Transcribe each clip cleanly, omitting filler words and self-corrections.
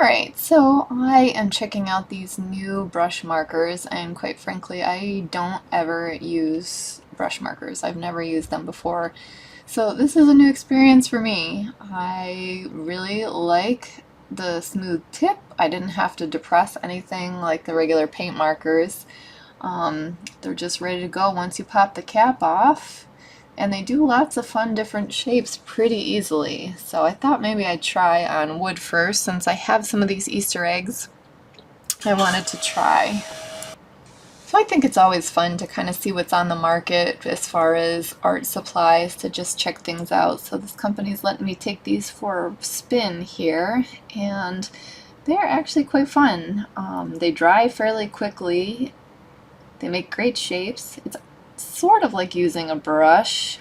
Alright, so I am checking out these new brush markers, and quite frankly I don't ever use brush markers. I've never used them before. So this is a new experience for me. I really like the smooth tip. I didn't have to depress anything like the regular paint markers. They're just ready to go once you pop the cap off. And they do lots of fun different shapes pretty easily. So I thought maybe I'd try on wood first, since I have some of these Easter eggs I wanted to try. So I think it's always fun to kind of see what's on the market as far as art supplies, to just check things out. So this company's letting me take these for a spin here, and they're actually quite fun. They dry fairly quickly. They make great shapes. It's sort of like using a brush,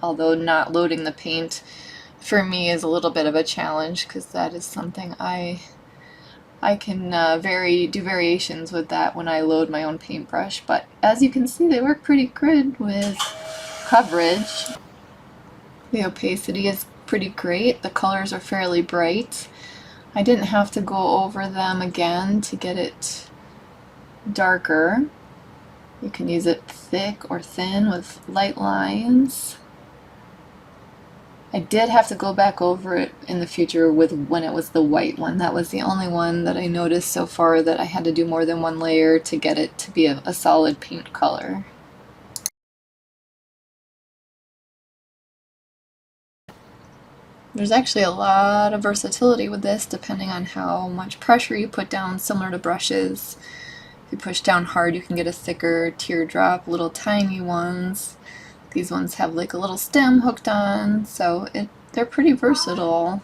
although not loading the paint for me is a little bit of a challenge, because that is something I can do variations with that when I load my own paintbrush. But as you can see, they work pretty good with coverage. The opacity is pretty great. The colors are fairly bright. I didn't have to go over them again to get it darker. You can use it thick or thin with light lines. I did have to go back over it in the future with when it was the white one. That was the only one that I noticed so far that I had to do more than one layer to get it to be a solid paint color. There's actually a lot of versatility with this, depending on how much pressure you put down, similar to brushes. If you push down hard, you can get a thicker teardrop, little tiny ones. These ones have like a little stem hooked on, so they're pretty versatile.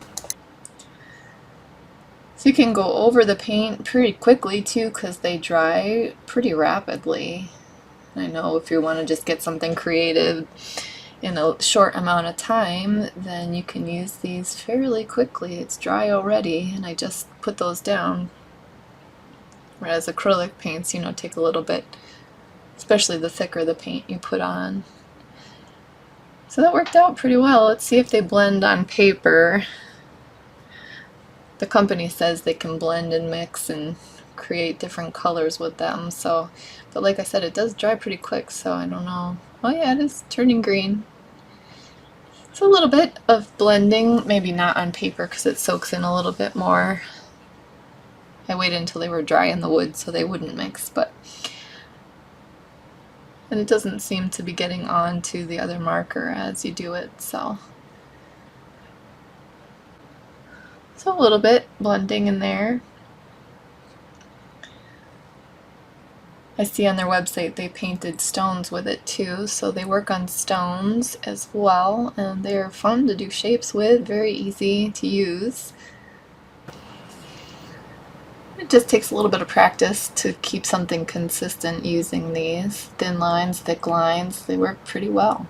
So you can go over the paint pretty quickly too, because they dry pretty rapidly. I know if you want to just get something creative in a short amount of time, then you can use these fairly quickly. It's dry already, and I just put those down. Whereas acrylic paints, take a little bit, especially the thicker the paint you put on. So that worked out pretty well. Let's see if they blend on paper. The company says they can blend and mix and create different colors with them. But like I said, it does dry pretty quick, so I don't know. Oh yeah, it is turning green. It's a little bit of blending, maybe not on paper because it soaks in a little bit more. I waited until they were dry in the wood so they wouldn't mix, and it doesn't seem to be getting on to the other marker as you do it, so a little bit blending in there. I see on their website they painted stones with it too, so they work on stones as well, and they're fun to do shapes with, very easy to use. It just takes a little bit of practice to keep something consistent using these. Thin lines, thick lines, they work pretty well.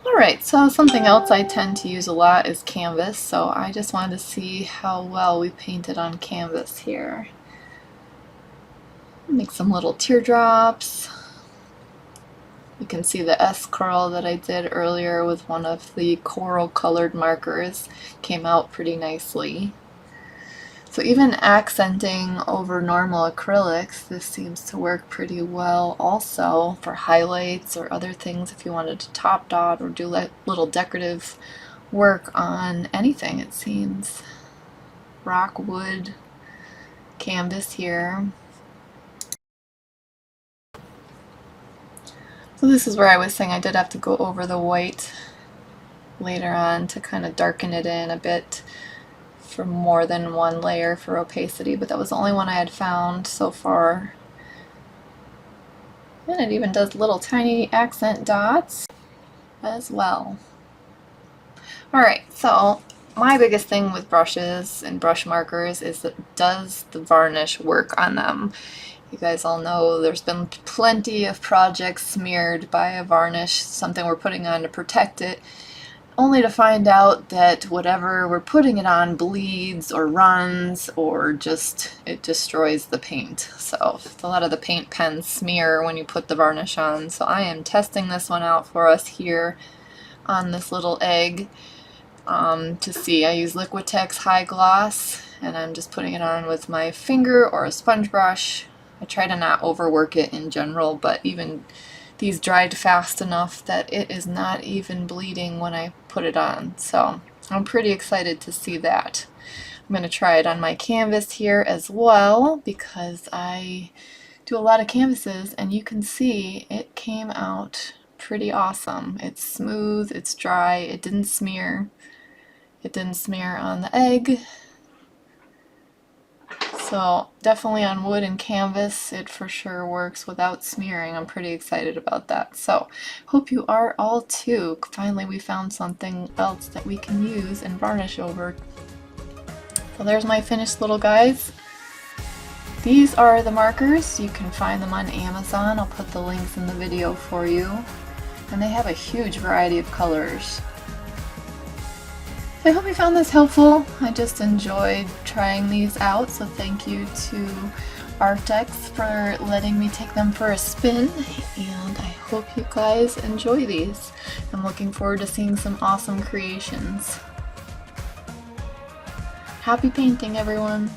Alright, so something else I tend to use a lot is canvas, so I just wanted to see how well we painted on canvas here. Make some little teardrops. You can see the S curl that I did earlier with one of the coral colored markers came out pretty nicely. So even accenting over normal acrylics, this seems to work pretty well also for highlights or other things if you wanted to top dot or do little decorative work on anything, it seems. Rock, wood, canvas here. So this is where I was saying I did have to go over the white later on to kind of darken it in a bit for more than one layer for opacity, but that was the only one I had found so far. And it even does little tiny accent dots as well. Alright, so my biggest thing with brushes and brush markers is that does the varnish work on them? You guys all know there's been plenty of projects smeared by a varnish, something we're putting on to protect it, only to find out that whatever we're putting it on bleeds or runs or just it destroys the paint. So a lot of the paint pens smear when you put the varnish on. So I am testing this one out for us here on this little egg. to see. I use Liquitex High Gloss, and I'm just putting it on with my finger or a sponge brush. I try to not overwork it in general, but even these dried fast enough that it is not even bleeding when I put it on. So I'm pretty excited to see that. I'm going to try it on my canvas here as well, because I do a lot of canvases, and you can see it came out pretty awesome. It's smooth, it's dry, it didn't smear. It didn't smear on the egg. So definitely on wood and canvas, it for sure works without smearing. I'm pretty excited about that. So hope you are all too. Finally we found something else that we can use and varnish over. So there's my finished little guys. These are the markers. You can find them on Amazon. I'll put the links in the video for you. And they have a huge variety of colors. I hope you found this helpful. I just enjoyed trying these out, so thank you to Arrtx for letting me take them for a spin, and I hope you guys enjoy these. I'm looking forward to seeing some awesome creations. Happy painting, everyone!